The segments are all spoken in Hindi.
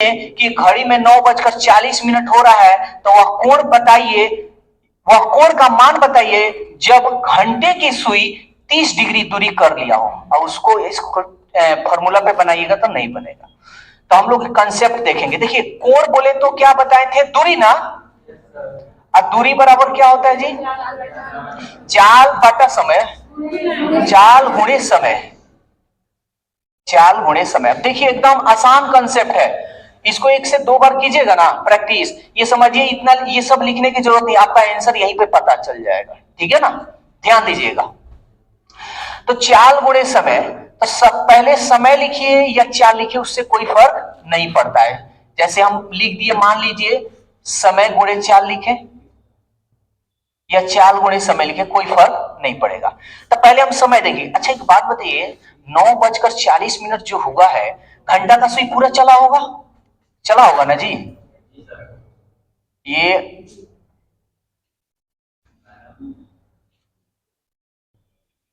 कि घड़ी में 9:40 हो रहा है, तो वह कोण बताइए, वह कोण का मान बताइए जब घंटे की सुई 30 डिग्री दूरी कर लिया हो। और उसको इसको फॉर्मूला पे बनाइएगा तो नहीं बनेगा। तो हम लोग कंसेप्ट देखेंगे। देखिए कोण बोले तो क्या बताए थे, दूरी ना। और दूरी बराबर क्या होता है जी, चाल बटा समय, चाल गुणे समय, चाल गुणे समय। देखिए एकदम आसान कंसेप्ट है, इसको 1 से 2 बार कीजिएगा ना प्रैक्टिस, ये समझिए इतना ये सब लिखने की जरूरत नहीं, आपका आंसर यहीं पे पता चल जाएगा। ठीक है ना, ध्यान दीजिएगा। तो चाल गुणे समय, तो सब पहले समय लिखिए या चाल लिखिए उससे कोई फर्क नहीं पड़ता है। जैसे हम लिख दिए, मान लीजिए समय गुणे चाल लिखे या चाल गुणे समय लिखे, कोई फर्क नहीं पड़ेगा। तो पहले हम समय देंगे। अच्छा एक बात बताइए, 9:40 जो हुआ है, घंटा का सुई पूरा चला होगा, चला होगा ना जी। ये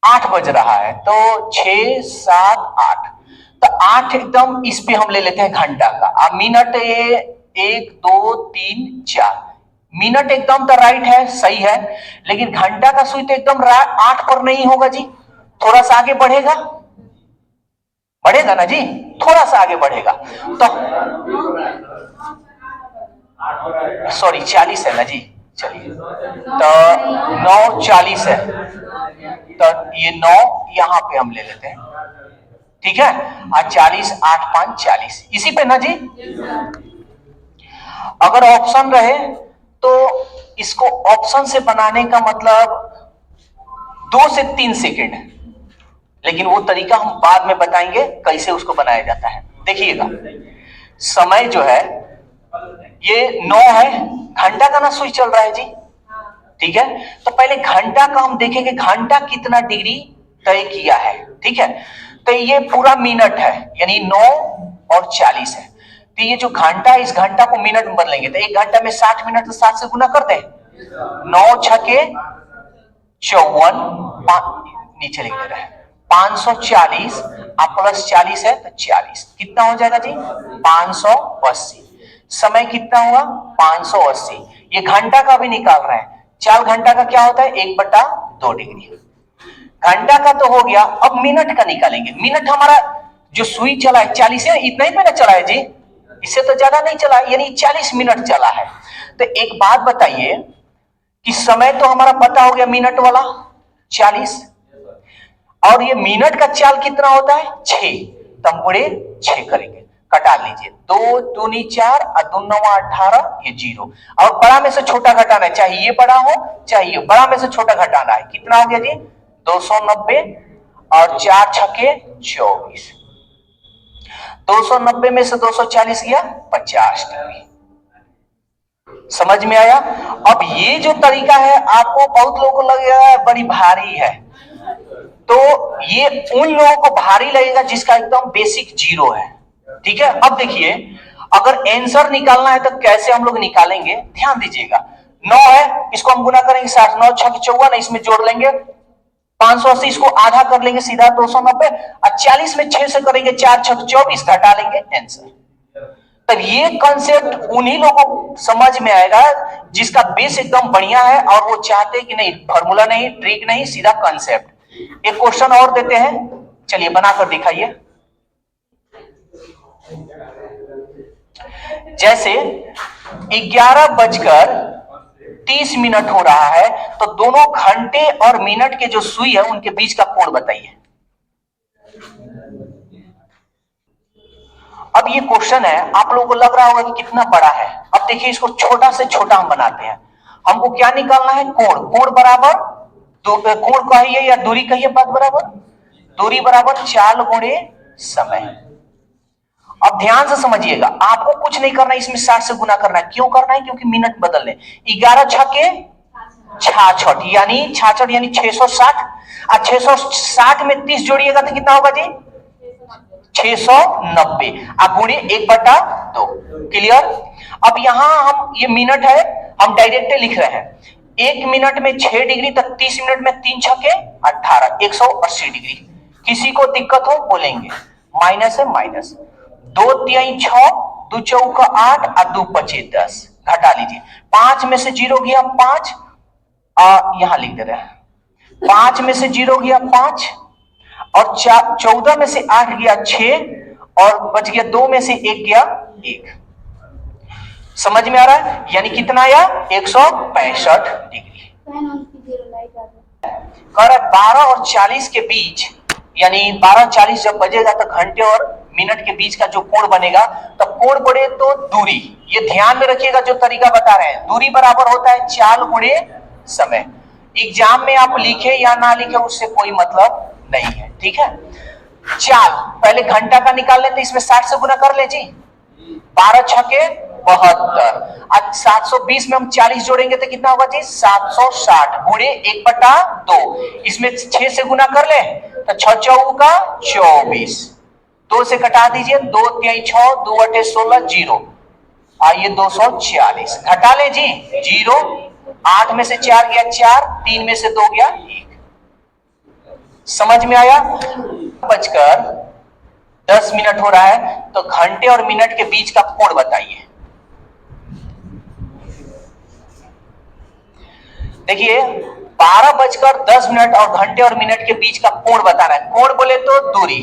8 बज रहा है, तो 6, 7, 8, तो 8 एकदम इस पे हम ले लेते हैं घंटा का। अब मिनट ये 1, 2, 3, 4 मिनट एकदम तो राइट है, सही है, लेकिन घंटा का सुई तो एकदम 8 पर नहीं होगा जी, थोड़ा सा आगे बढ़ेगा, बढ़ेगा ना जी, थोड़ा सा आगे बढ़ेगा। तो सॉरी 40 है ना जी, चलिए तो 9:40 है, तो ये 9 यहां पे हम ले लेते हैं। ठीक है, और 40, 8, 5, 40 इसी पे ना जी। अगर ऑप्शन रहे तो इसको ऑप्शन से बनाने का मतलब 2 से 3 सेकेंड, लेकिन वो तरीका हम बाद में बताएंगे कैसे उसको बनाया जाता है। देखिएगा समय जो है ये 9 है, घंटा का ना सुई चल रहा है जी। ठीक है, तो पहले घंटा का हम देखेंगे, घंटा कितना डिग्री तय किया है। ठीक है, तो ये पूरा मिनट है, यानी 9 और 40 है। तो ये जो घंटा है, इस घंटा को मिनट में बदलेंगे, तो 1 घंटा में 60 मिनट, तो 60 से गुना कर दें, 9 छके 54, नीचे लिख दे रहे हैं 540, आप प्लस 40 है तो 40, कितना हो जाएगा जी 580। समय कितना हुआ 580। ये घंटा का भी निकाल रहे हैं, चाल घंटा का क्या होता है 1/2 डिग्री। घंटा का तो हो गया, अब मिनट का निकालेंगे। मिनट हमारा जो सुई चला है 40 है, इतना ही पे ना चला है जी, इससे तो ज्यादा नहीं चला, यानी 40 मिनट चला है। तो एक बात बताइए कि समय तो हमारा पता हो गया मिनट वाला 40, और ये मिनट का चाल कितना होता है 6, तो हम गुणे 6 करेंगे, कटा लीजिए, 2 दूनी 4 और 2 9 18, ये 0। और बड़ा में से छोटा घटाना है, चाहे ये बड़ा हो चाहे ये, बड़ा में से छोटा घटाना है। कितना हो गया जी 290, और 4 छके 24, 290 में से 240 गया 50 डिग्री। समझ में आया। अब ये जो तरीका है आपको बहुत लोगों को लगेगा बड़ी भारी है, तो ये उन लोगों को भारी लगेगा जिसका एकदम बेसिक 0 है। ठीक है, अब देखिए अगर आंसर निकालना है तो कैसे हम लोग निकालेंगे, ध्यान दीजिएगा। 9 है, इसको हम गुना करेंगे 60, 9 छक 54, इसमें जोड़ लेंगे 580, इसको आधा कर लेंगे सीधा 290, और 40 में 6 से करेंगे 4 छक 24, घटा लेंगे आंसर। तब ये कंसेप्ट उन्हीं लोगों को समझ में आएगा जिसका बेस एकदम बढ़िया है और वो चाहते कि नहीं फॉर्मूला नहीं, ट्रिक नहीं, सीधा कंसेप्ट। एक क्वेश्चन और देते हैं, चलिए बनाकर दिखाइए। जैसे 11:30 हो रहा है, तो दोनों घंटे और मिनट के जो सुई है उनके बीच का कोण बताइए। अब ये क्वेश्चन है, आप लोगों को लग रहा होगा कि कितना बड़ा है। अब देखिए इसको छोटा से छोटा हम बनाते हैं। हमको क्या निकालना है, कोण। कोण बराबर कोण कहिए या दूरी कहिए, बात बराबर दूरी बराबर चाल गुणे समय। अब ध्यान से समझिएगा, आपको कुछ नहीं करना है, इसमें 60 से गुना करना है। क्यों करना है, क्योंकि मिनट बदलने। 11 छके 66, यानी 66 यानी 660, और 660 में 30 जोड़िएगा तो कितना होगा जी 690, अब गुणे 1/2। क्लियर। अब यहां हम ये मिनट है, हम डायरेक्ट लिख रहे हैं। 1 मिनट में 6 डिग्री, तक 30 मिनट में 3 छके 18, 180 डिग्री। किसी को दिक्कत हो बोलेंगे, माइनस है माइनस, 2 तिहाई 6, दो चौका 8 और 2 पचे 10, घटा लीजिए। 5 में से 0 गया 5, यहां लिख दे रहे हैं। 5 में से 0 गया 5, और 14 में से 8 गया 6, और बच गया 2 में से 1 गया 1। समझ में आ रहा है? यानी कितना आया? 165 डिग्री। कह रहा है 12 और 40 के बीच, यानी 12:40 जब बजेगा तो घंटे और मिनट के बीच का जो कोण बनेगा, तब कोण बढ़े तो दूरी, ये ध्यान में रखिएगा जो तरीका बता रहे हैं। दूरी बराबर होता है चाल गुणे समय। एग्जाम में आप लिखे या ना लिखे उससे कोई मतलब नहीं है, ठीक है। चाल पहले घंटा का निकाल लेते, इसमें 60 से गुना कर ले जी। 12 छके 72, आज 720 में हम 40 जोड़ेंगे तो कितना होगा जी? 760 गुणे 1/2। इसमें 6 से गुना कर ले तो 6 चौका 24, 2 से कटा दीजिए, 2 तिहाई 6, 2 अठे 16, 0। आइए 240 घटा ले जी, 0। 8 में से 4 गया 4, 3 में से 2 गया 1। समझ में आया? बजकर 10 मिनट हो रहा है, तो घंटे और मिनट के बीच का कोण बताइए। देखिए 12:10 और घंटे और मिनट के बीच का कोण बताना है। कोण बोले तो दूरी,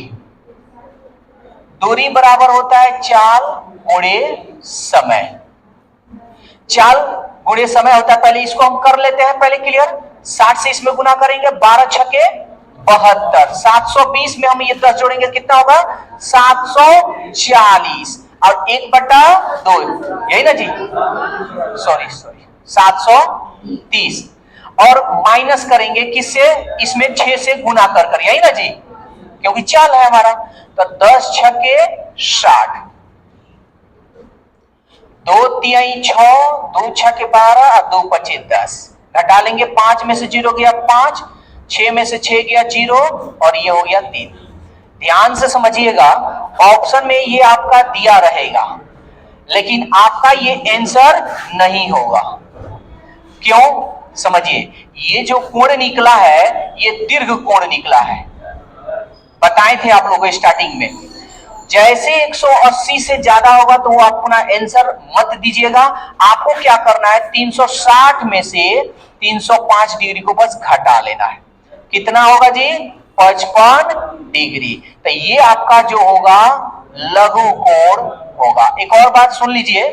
दूरी बराबर होता है चाल गुणे समय। चाल गुणे समय होता है, पहले इसको हम कर लेते हैं पहले क्लियर। 60 से इसमें गुना करेंगे, 12 छके 72, 720 में हम ये 10 जोड़ेंगे कितना होगा? 740, और 1/2, यही ना जी, सॉरी 730, और माइनस करेंगे किससे? इसमें 6 से गुना कर, यही ना जी, क्योंकि चाल है हमारा। तो 10 छके 60, 2 तिहाई 6, 2 छके 12 और 2 पचे 10। घटा लेंगे, 5 में से 0 गया 5, 6 में से 6 गया 0, और ये हो गया 3। ध्यान से समझिएगा, ऑप्शन में ये आपका दिया रहेगा, लेकिन आपका ये आंसर नहीं होगा। क्यों? समझिए, ये जो कोण निकला है ये दीर्घ कोण निकला है। बताए थे आप लोगों स्टार्टिंग में, जैसे 180 से ज्यादा होगा तो वो अपना आंसर मत दीजिएगा। आपको क्या करना है? 360 में से 305 डिग्री को बस घटा लेना है। कितना होगा जी? 55 डिग्री। तो ये आपका जो होगा लघु कोण होगा। एक और बात सुन लीजिए,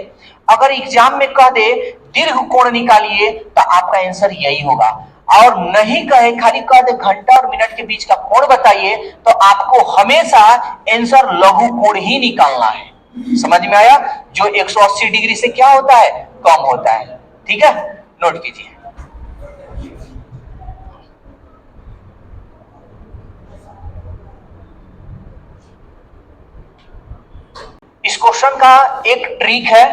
अगर एग्जाम में कह दे दीर्घ कोण निकालिए तो आपका आंसर यही होगा, और नहीं कहे खाली कह दे घंटा और मिनट के बीच का कोण बताइए, तो आपको हमेशा आंसर लघु कोण ही निकालना है। समझ में आया? जो 180 डिग्री से क्या होता है? कम होता है। ठीक है, नोट कीजिए। इस क्वेश्चन का एक ट्रिक है,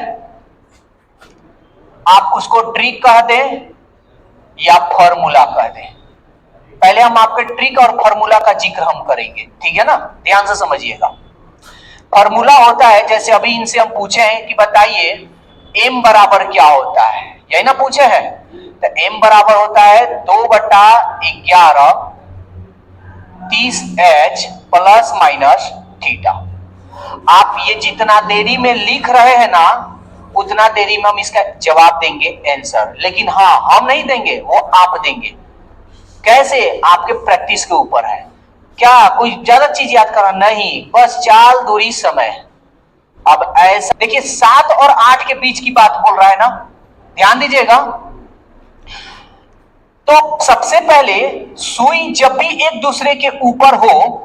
आप उसको ट्रिक कह दें या फॉर्मूला कह दें। पहले हम आपके ट्रिक और फॉर्मूला का जिक्र हम करेंगे, ठीक है ना? ध्यान से समझिएगा। फॉर्मूला होता है, जैसे अभी इनसे हम पूछे हैं कि बताइए m बराबर क्या होता है, यही ना पूछे हैं। तो m बराबर होता है 2/11 30h प्लस माइनस थीटा। आप ये जितना देरी में लिख रहे हैं ना, उतना देरी में हम इसका जवाब देंगे आंसर, लेकिन हाँ हम नहीं देंगे, वो आप देंगे। कैसे? आपके प्रैक्टिस के ऊपर है। क्या कोई ज्यादा चीज याद करना नहीं, बस चाल दूरी समय। अब ऐसा देखिए 7 और 8 के बीच की बात बोल रहा है ना, ध्यान दीजिएगा। तो सबसे पहले सुई जब भी एक दूसरे के ऊपर हो,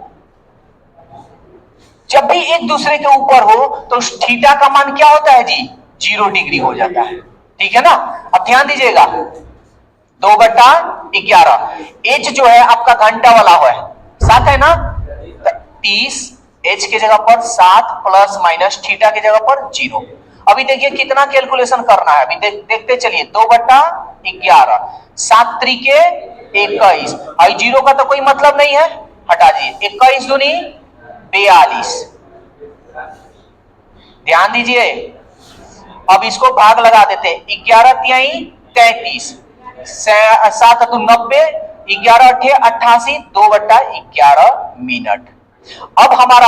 जब भी एक दूसरे के ऊपर हो तो थीटा का मान क्या होता है जी? 0 डिग्री हो जाता है, ठीक है ना? अब ध्यान दीजिएगा, 2/11 h जो है आपका घंटा वाला है 7 है ना, 30 h के जगह पर 7 प्लस माइनस थीटा की जगह पर 0। अभी देखिए कितना कैलकुलेशन करना है, अभी देखते चलिए। 2/11, 7 त्रिके 21, और 0 का तो कोई मतलब नहीं है, हटा दीजिए। 21 दूनी 42। ध्यान दीजिए, अब इसको भाग लगा देते हैं। 11 तिहाई 33, 7 तो 90, 11 अठे 88, 2/11 मिनट। अब हमारा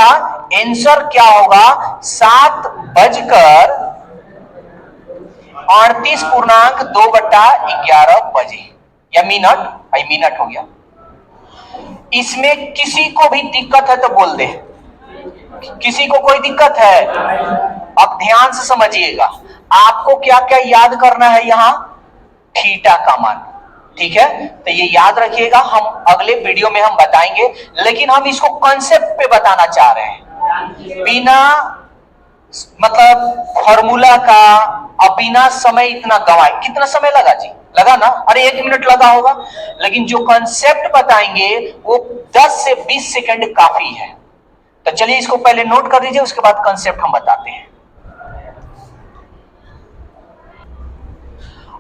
आंसर क्या होगा? 7:38.2/11 बजे या मिनट, मिनट हो गया। इसमें किसी को भी दिक्कत है तो बोल दे। किसी को कोई दिक्कत है? अब ध्यान से समझिएगा, आपको क्या क्या याद करना है यहां? थीटा का मान, ठीक है? तो ये याद रखिएगा, हम अगले वीडियो में हम बताएंगे, लेकिन हम इसको कॉन्सेप्ट पे बताना चाह रहे हैं, बिना मतलब फॉर्मूला का और बिना समय इतना गवाए। कितना समय लगा जी? लगा ना? अरे 1 मिनट लगा होगा, लेकिन जो कॉन्सेप्ट बताएंगे वो 10 से 20 सेकंड काफी है। तो चलिए इसको पहले नोट कर दीजिए, उसके बाद कॉन्सेप्ट हम बताते हैं।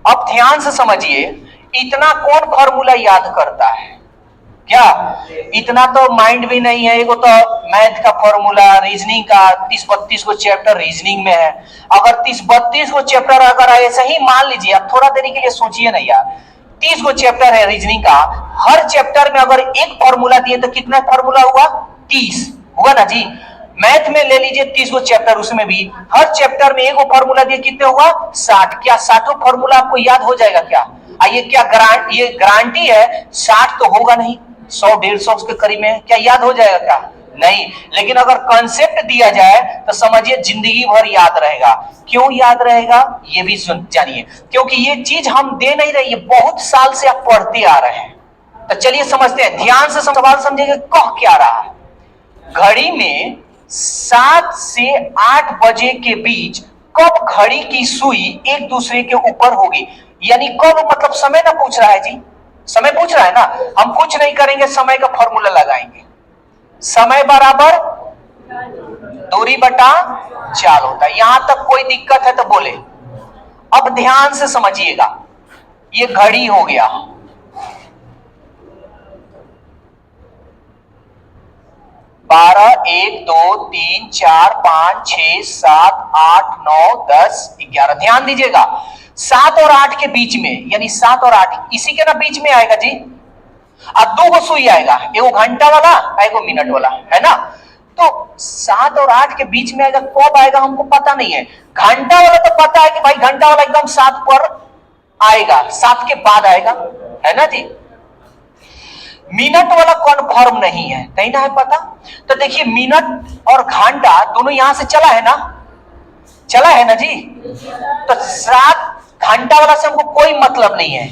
अब ध्यान से समझिए, इतना कौन फॉर्मूला याद करता है? क्या इतना तो माइंड भी नहीं है। एगो तो मैथ का फॉर्मूला, रीजनिंग का 30-32 को चैप्टर रीजनिंग में है। अगर 30-32 को चैप्टर अगर ऐसे ही मान लीजिए, आप थोड़ा देरी के लिए सोचिए ना यार, 30 को चैप्टर है रीजनिंग का, हर चैप्टर में अगर एक फॉर्मूला दिए तो कितना फॉर्मूला हुआ? 30 हुआ ना जी। मैथ में ले लीजिए 30 को चैप्टर, उसमें भी हर चैप्टर में एक फॉर्मूला दिए, कितने हुआ? 60। क्या 60 फॉर्मूला आपको याद हो जाएगा क्या? आइए, क्या ये गारंटी है 60 तो होगा नहीं, 100-150 के करीब में? क्या याद हो जाएगा क्या? नहीं। लेकिन अगर कॉन्सेप्ट दिया जाए तो समझिए जिंदगी भर याद रहेगा। क्यों याद रहेगा ये भी जानिए, क्योंकि ये चीज हम दे नहीं रहे, ये बहुत साल से आप पढ़ते आ रहे हैं। तो चलिए समझते हैं, ध्यान से सवाल समझेंगे। कह क्या रहा है? घड़ी में 7 से 8 बजे के बीच कब घड़ी की सुई एक दूसरे के ऊपर होगी? यानी कब, मतलब समय ना पूछ रहा है जी, समय पूछ रहा है ना। हम कुछ नहीं करेंगे, समय का फॉर्मूला लगाएंगे। समय बराबर दूरी बटा चाल होता है। यहां तक कोई दिक्कत है तो बोले। अब ध्यान से समझिएगा, ये घड़ी हो गया, 12, 1, 2, 3, 4, 5, 6, 7, 8, 9, 10, 11। ध्यान दीजिएगा, 7 और 8 के बीच में, यानी 7 और 8 इसी के ना बीच में आएगा जी। अब 2 को सुई आएगा, एगो घंटा वाला, एगो मिनट वाला, है ना? तो 7 और 8 के बीच में आएगा, कब आएगा हमको पता नहीं है। घंटा वाला तो पता है कि भाई घंटा वाला एकदम 7 पर आएगा, 7 के बाद आएगा, है ना जी। मिनट वाला कन्फर्म नहीं है, नहीं ना है पता। तो देखिए, मिनट और घंटा दोनों यहां से चला है ना, चला है ना जी। तो 7 घंटा वाला से हमको कोई मतलब नहीं है।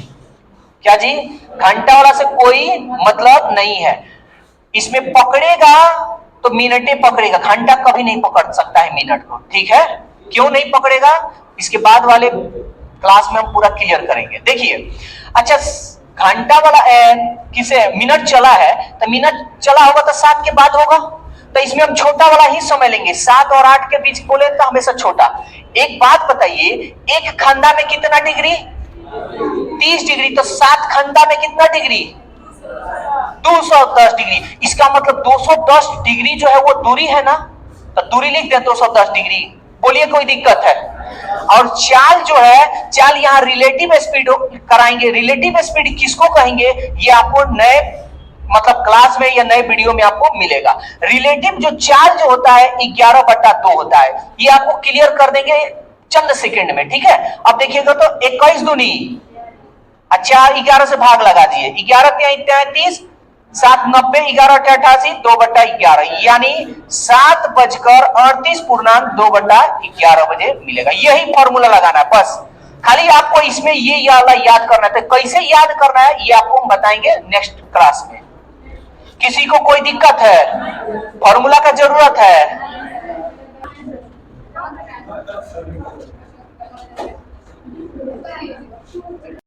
क्या जी? घंटा वाला से कोई मतलब नहीं है। इसमें पकड़ेगा तो मिनटे पकड़ेगा, घंटा कभी नहीं पकड़ सकता है मिनट को, ठीक है? क्यों नहीं पकड़ेगा, इसके बाद वाले क्लास में हम पूरा क्लियर करेंगे। देखिए, अच्छा, घंटा वाला किसे मिनट चला है, तो मिनट चला होगा तो 7 के बाद होगा, तो इसमें हम छोटा वाला ही समय लेंगे। 7 और 8 के बीच बोले तो हमेशा छोटा। एक बात बताइए, एक खंडा में कितना डिग्री? 30 डिग्री। तो 7 खंडा में कितना डिग्री? 210 डिग्री। इसका मतलब 210 डिग्री जो है वो दूरी है ना, तो दूरी लिख दें 210 डिग्री। बोलिए कोई दिक्कत है? और चाल जो है, चाल यहाँ रिलेटिव स्पीड कराएंगे। रिलेटिव स्पीड किसको कहेंगे, ये आपको नए मतलब क्लास में या नए वीडियो में आपको मिलेगा। रिलेटिव जो चाल जो होता है 11/2 होता है, ये आपको क्लियर कर देंगे चंद सेकंड में, ठीक है? अब देखिएगा तो 21 दूनी, अच्छा 11 से भाग लगा दिए, 11 33, 7 90, 11 88, 2/11, यानी 7:38.2/11 बजे मिलेगा। यही फॉर्मूला लगाना है बस। खाली आपको इसमें ये वाला याद करना है। तो कैसे याद करना है ये आपको हम बताएंगे नेक्स्ट क्लास में। किसी को कोई दिक्कत है? फॉर्मूला का जरूरत है?